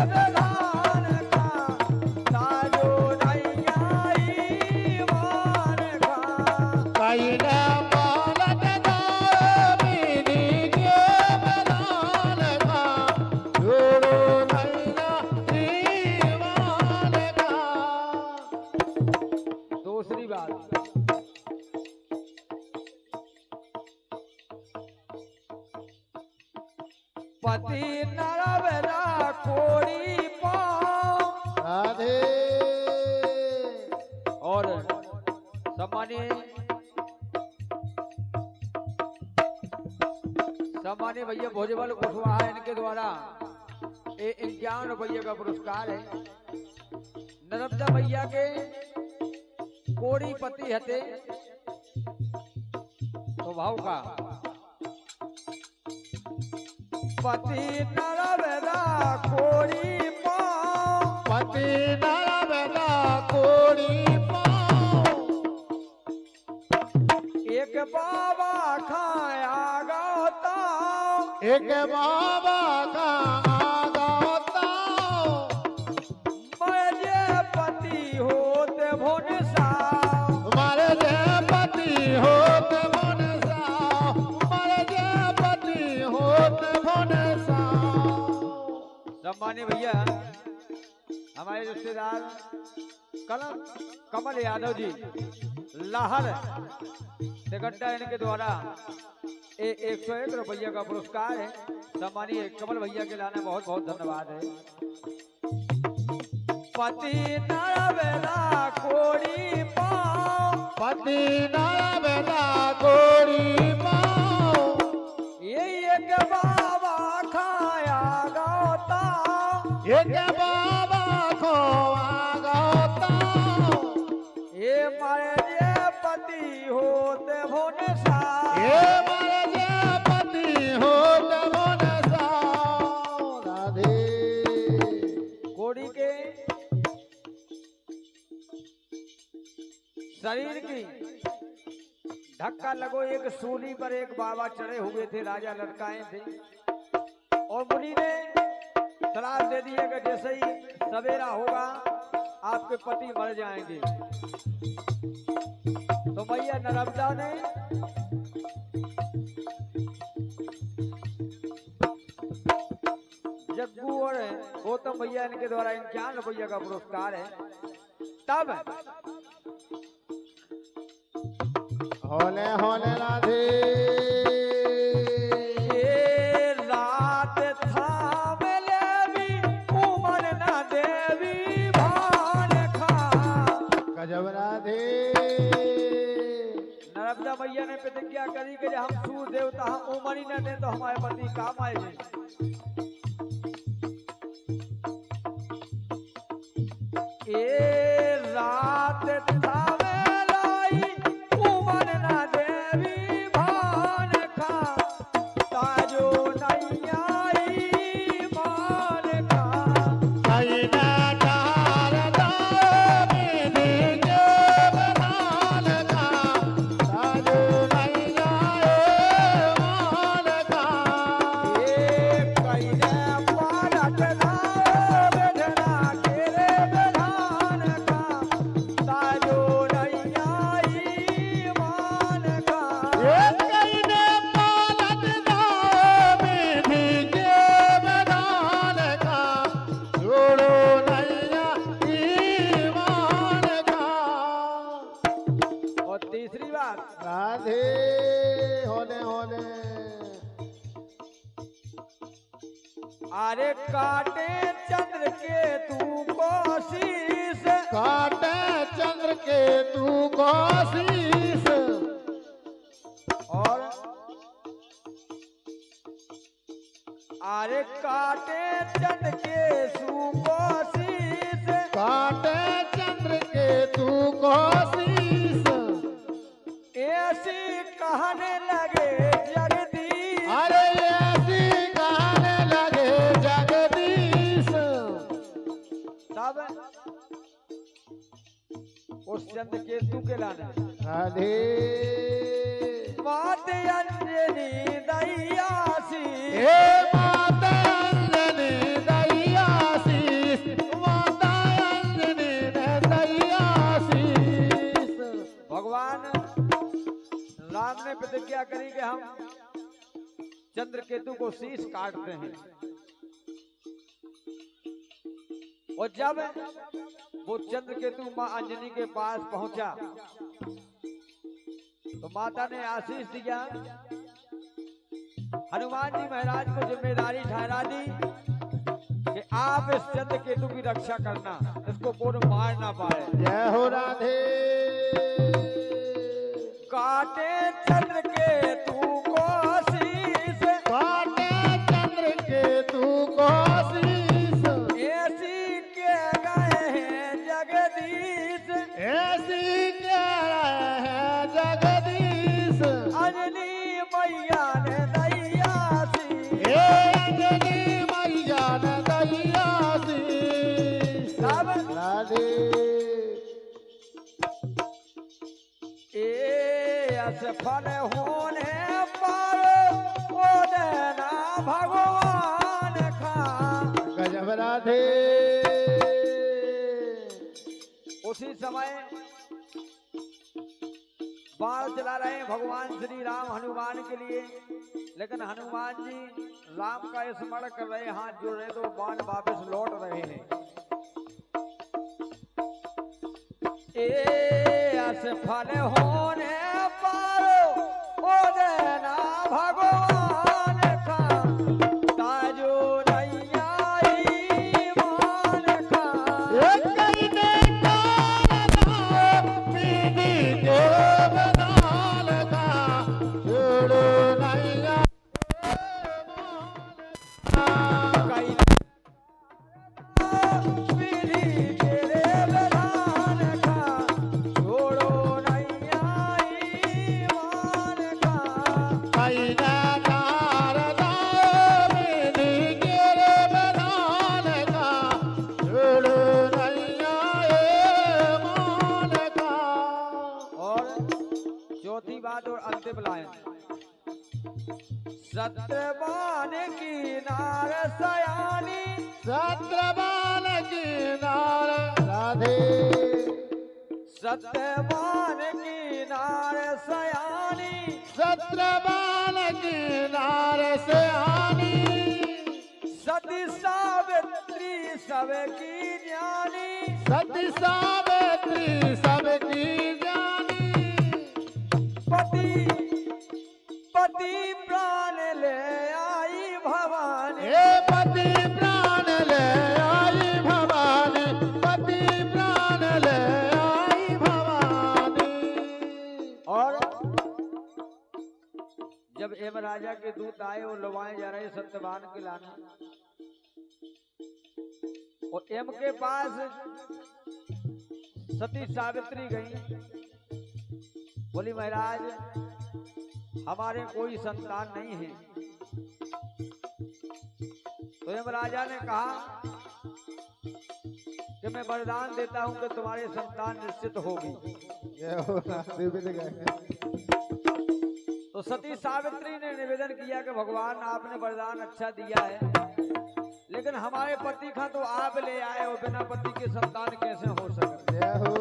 विधान का ताजो नैया ईमान का कईले मालत दामिनी के विधान का जोड़ो नैया ईमान का। दूसरी बात पति नरवरा कोड़ी पाँव राधे और सम्मानीय भैया भोजबल कुशवाहा इनके द्वारा 51 रुपये का पुरस्कार है। नर्मदा भैया के कोड़ी पति हते स्वभाव का पति नरवरा कोड़ी पाँव पति नरवरा कोड़ी पाँव एक बाबा खाया गाता एक बाबा का आगाता मरे पति होते भुन सा तुम्हारे पति होते मन सा तुम्हारे पति होते मन सा। सम्मानीय भैया हमारे रिश्तेदार कमल यादव जी लाहर गड्ढा इनके द्वारा 101 रुपये का पुरस्कार है। सम्मानीय कमल भैया के लाने बहुत बहुत धन्यवाद है। पति नरवरा कोड़ी पाँव पति नरवरा कोड़ी पाँव ये एक बाबा खाया गाता एक बाबा को आगाता ये मारे जे पति होते भुन सा ये मारे पति होते मन सा। राधे कोड़ी के शरीर की धक्का लगो एक सूली पर एक बाबा चढ़े हुए थे, राजा लटकाए थे और मुनि ने सलाह दे दी है कि जैसे ही सवेरा होगा आपके पति मर जाएंगे। तो भैया नर्मदा ने जग्गू और गौतम भैया इनके द्वारा 51 रुपये का पुरस्कार है। तब होले होले राधे ये रात थाम लेवी उमर न देवी भान खा गजब राधे नर्मदा मैया ने प्रतिज्ञा करी कि हम सूर्य देवता हम उमर ही न दे तो हमारे पति काम आएंगे। ये रात थाम लाई उमर न देवी भान खा ताजो नैया ईमान का कईले डार दामिनी के विधान का ताजो नैया ईमान का। ये कैले पालट वेदना के विधान का ताजो नैया ईमान का ये कईले पालत दामिनी के विधान का जोड़ो नैया ईमान का। और तीसरी बात राधे होले होले अरे काटे चंद्र के तू कोशिश काटे चंद्र के तू कोशिश और अरे काटे चंद्र के सुकोशिश काटे चंद्र के तू कोशिश ऐसी कहने लगे जगदीश अरे ऐसी कहने लगे जगदीश। तब उस चंद्र केतु के लाने राधे मात अंजनी दयासी हे माता अंजनी दयासी प्रतिज्ञा करी कि हम चंद्रकेतु को शीश काटते हैं। और जब वो चंद्रकेतु मां अंजनी के पास पहुंचा तो माता ने आशीष दिया। हनुमान जी महाराज को जिम्मेदारी ठहरा दी कि आप इस चंद्रकेतु की रक्षा करना, इसको कोई मार ना पाए। जय हो राधे। काटे चंद्रकेतु को शीश, काटे चंद्रकेतु को शीश, ऐसी के गए हैं जगदीश, ऐसी क्या है जगदीश। अंजनी मैया ने दैया सी, हे अंजनी मैया ने दैया शीश। सब राधे। ए असफल होने पर ओ देना भगवान का। गजब राधे। उसी समय बाण चला रहे हैं भगवान श्री राम हनुमान के लिए, लेकिन हनुमान जी राम का स्मरण कर रहे, हाथ जोड़ रहे, तो बाण वापस लौट रहे हैं। ए असफल होने पर ओ देना भगवान का, ताजो नैया ईमान का। एक कई ने काल पीनी के बनाल का, छोड़ो नैया कई पीढ़ी तेरे बधान का, छोड़ो नैया ईमान का। कई ने नारदा पीनी के बनाल का, छोड़ो नैया मान का। और चौथी बात और अंतिम लाइन, सत्यवान की नार सयानी, सत्रबान की नार राधे। सत्यवान की नार सयानी, सत्रबान की नार से आनी, सती सावित्री सबकी ज्ञानी, सती सावित्री सबकी जानी। पति पति प्राण ले आई भवानी। हे पति प्राण ले आई भवानी, पति प्राण ले आई भवानी। और जब एम राजा के दूत आए और लवाए जा रहे सत्यवान के लाना, और एम के पास सती सावित्री गई, बोली महाराज हमारे कोई संतान नहीं है। तो एम राजा ने कहा कि मैं वरदान देता हूं कि तुम्हारे संतान निश्चित होगी। जय हो राधे। तो सती सावित्री ने निवेदन किया कि भगवान आपने वरदान अच्छा दिया है, लेकिन हमारे पति का तो आप ले आए और बिना पति के संतान कैसे हो सके। जय हो।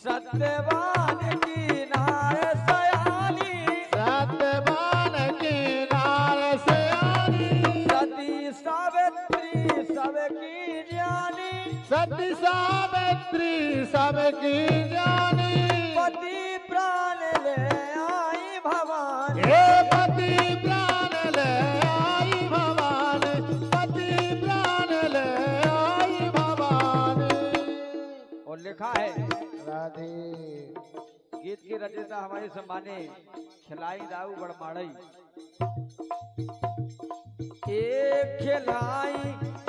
सत्यवान की नार सयानी, सत्यवान की नार से आनी, सती सावित्री सबकी ज्ञानी, सती सावित्री सबकी जानी। पति प्राण ले आई भवानी। हे पति प्राण ले आई भवानी, पति प्राण ले आई भवानी। और लिखा है, राधे। गीत की रचयिता हमारे सम्माने खिलाई दाऊ बड़माड़ई। एक खिलाई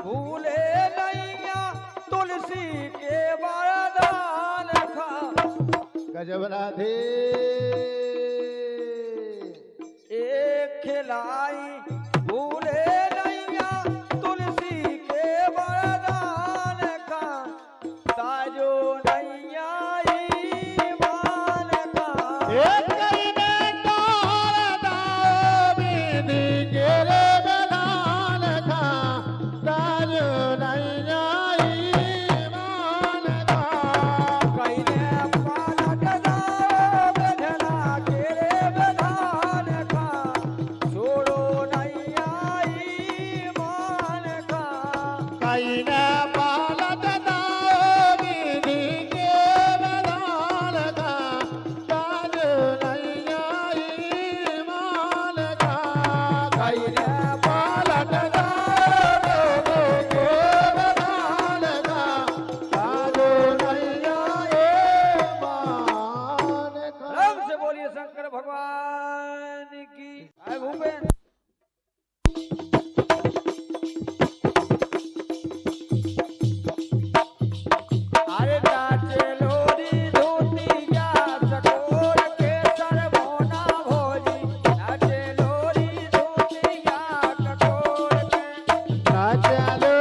भूले नैया तुलसी के वरदान खा। गजब राधे। एक खिलाई भूले नैया तुलसी के वरदान का, ताजो नैया ईमान का। एक कई ने नारदा पीनी के बनाल का, ताजो नैया ईमान का। कई ने पालट दाओ बधना कई ने पालत दाओ विधि के विधान का काज नैया ईमान का कई ने पालत दाओ विधि के विधान का काज नैया ईमान का। राम से बोलिए शंकर भगवान की। आए भूपेन अरे नाचे लोरी धोतिया सकोर के सरमोना भोजी नाचे लोरी धोतिया सकोर के नाचलो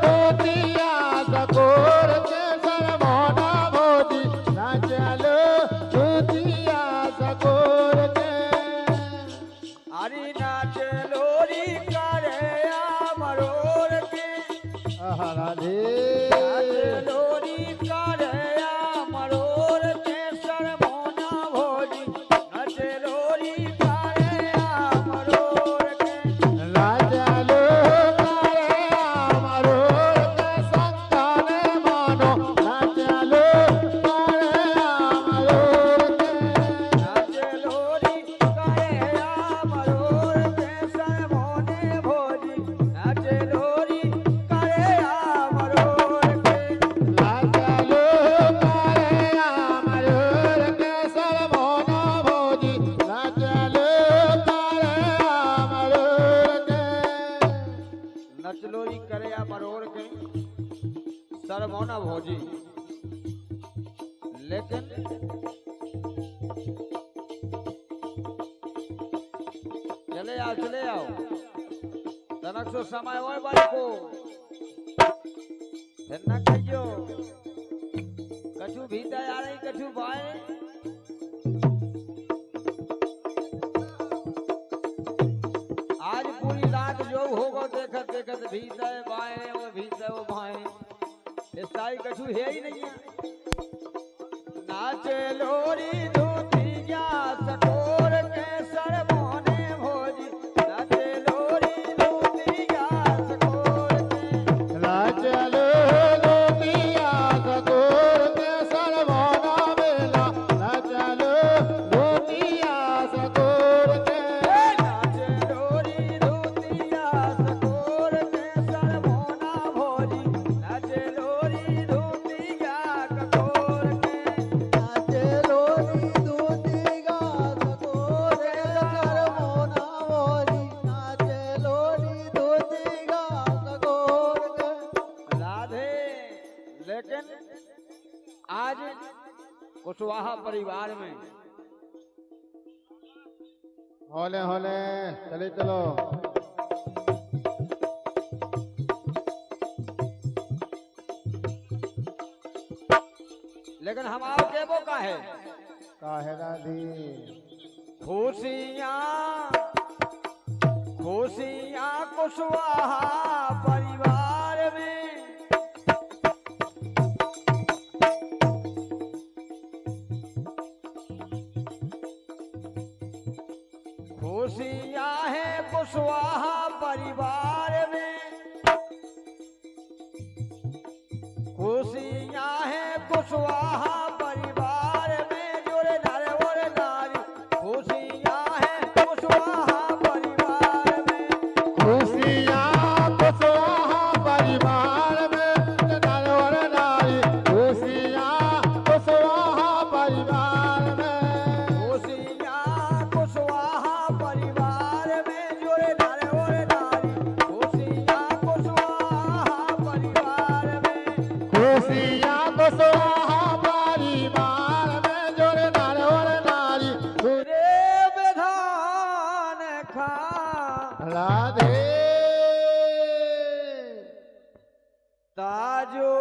धोतिया सकोर के सरमोना भोजी नाचलो धोतिया सकोर के अरे नाचे लोरी करे मरोर के राधे नाचे लोरी करे मरोर के सरमोना भोजी नाचे लोरी करे मरोर के राजलो करे अमरोर के संतान मानो नाचलो करे अमरोर के नाचे लोरी करे मरोर के सरमोने भोजी नाचे लोरी करे मरोर के नाचलो करे अमरोर के सरमोना भोजी नाचलो करे अमरोर के नचलोरी करे मरोर के सरमोना भोजी लेकिन चले आओ तनक सो समय हो बाई को फिर न कहियो कछु भीतर आ रही कछु बाए आज पूरी रात जो होगा देखत देखत भीतर बाए और भीतर वो बाए इस सारी कछु है ही नहीं है नाचे लोरी धोतिया सकोर के सरमोने भोजी नाचे लोरी धोतिया सकोर के नाचलो धोतिया सकोर के सरमोना बेला नाचलो धोतिया सकोर के नाचे लोरी धोतिया सकोर के सरमोना भोजी नाचे लोरी धोतिया ककोर के नाचे लोरी धोतिया सकोर के सरमोना भोजी नाचे लोरी धोतिया सकोर के राधे लेकिन आज कुशवाहा परिवार में होले होले चले चलो लेकिन हम आओ के वो का है काहे राधी खुशियाँ कुशवाहा परिवार में खुशियाँ है कुशवाहा परिवार में खुशियाँ है कुशवाहा परिवार में जोड़े नर और नारी खुशियाँ है कुशवाहा परिवार में खुशियाँ कुशवाहा परिवार में नर और नारी खुशियाँ कुशवाहा परिवार में खुशियाँ कुशवाहा परिवार में जोड़े नर और नारी खुशियाँ कुशवाहा परिवार में खुशियाँ कुशवाहा परिवार में जोड़े नर और नारी रे विधान खा राधे ताजो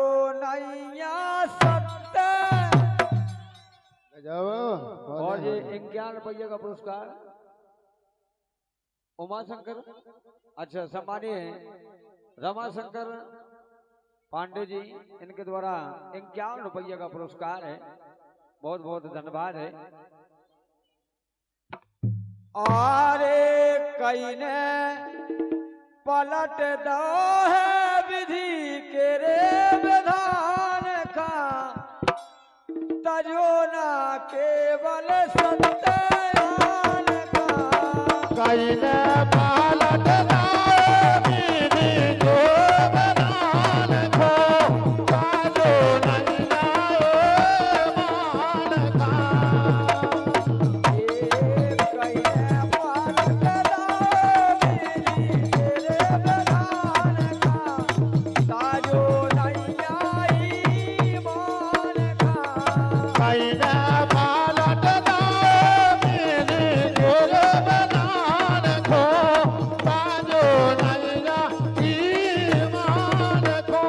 नैया सत्य गजब और ये 51 रुपये का पुरस्कार उमाशंकर अच्छा सम्मानीय रमाशंकर पांडे जी इनके द्वारा 51 रुपये का पुरस्कार है बहुत बहुत धन्यवाद है अरे कई ने पलट दो है विधि के रे विधान का तजो ना केवल सत्यान का कैले पालट दामिनी जो बदान को काजो नैया मान का कैले पालट दामिनी जो बदान को काजो नैया मान को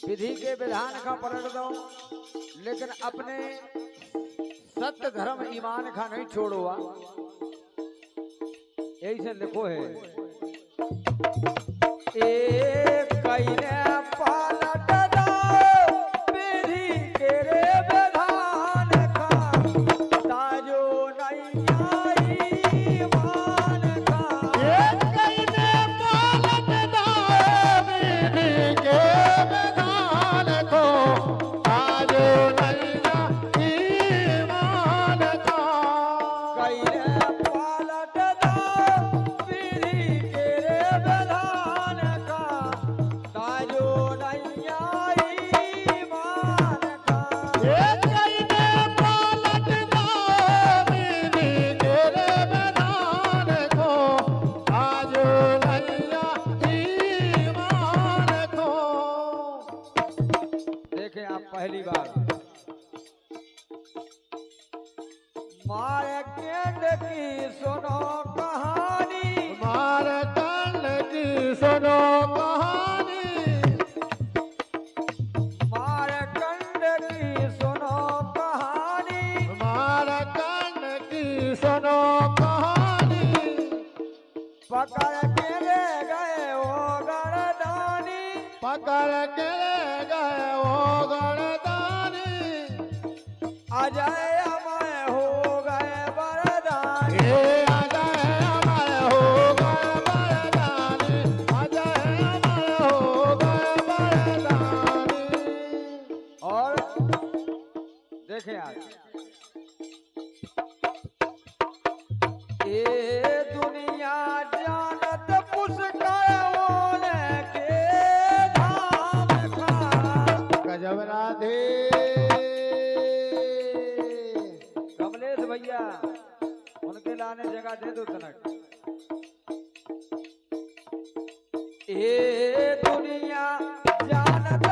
विधि के विधान का पलट दो लेकिन अपने सत्य धर्म ईमान का नहीं छोड़ो यही से लिखो है एक कैले पालट दो विधि के रे विधान का ताजो नैया ईमान का कैले पालट दामिनी के बदान को काजो नैया मान का कैले पालट दो विधि के रे विधान का ताजो नैया ईमान का कैले पालट दामिनी के बदान को काजो नैया मान को देखे आप पहली बार मार्केट की सुनो कहानी मारकंड की सुनो कहानी मार्कंड की सुनो कहानी मारकंड की सुनो कहानी पकड़ के ले गए वो गरदानी पकड़ के ले गए वो गणदानी अजय अमय हो गए वरदानी ये अजय अमर हो गए वरदानी अजय अमर हो गए वरदानी और देखे आज ये दुनिया जानत पुष्कर के धाम का गजब राधे कमलेश भैया उनके लाने जगह दे दो तनक ये दुनिया जानत